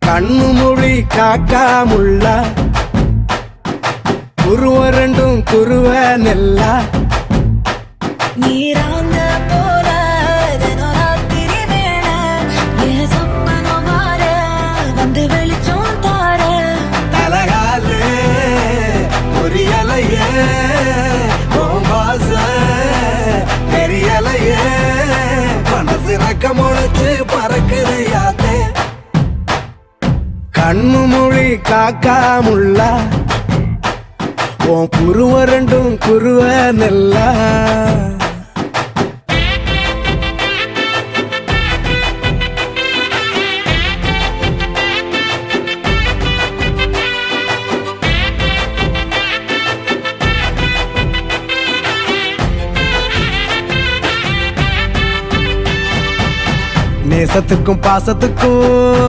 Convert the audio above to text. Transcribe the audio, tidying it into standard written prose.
கண்ணு மொழி காக்காமுள்ள குருவ ரெண்டும் குருவ நெல்லா நீராங்க போல தினராத்திரி வேண என் சொப்பனம் மாற வந்து வெளிச்சம் தார தலகாலே பொரியலையே ஓம்பாச பெரியலையே மனசு ரக்க முளைச்சு பறக்குது யாத்தே கண்ணு மொழி காக்காமுள்ள உன் குருவ ரெண்டும் குருவ நெல்லா நேசத்துக்கும் பாசத்துக்கும்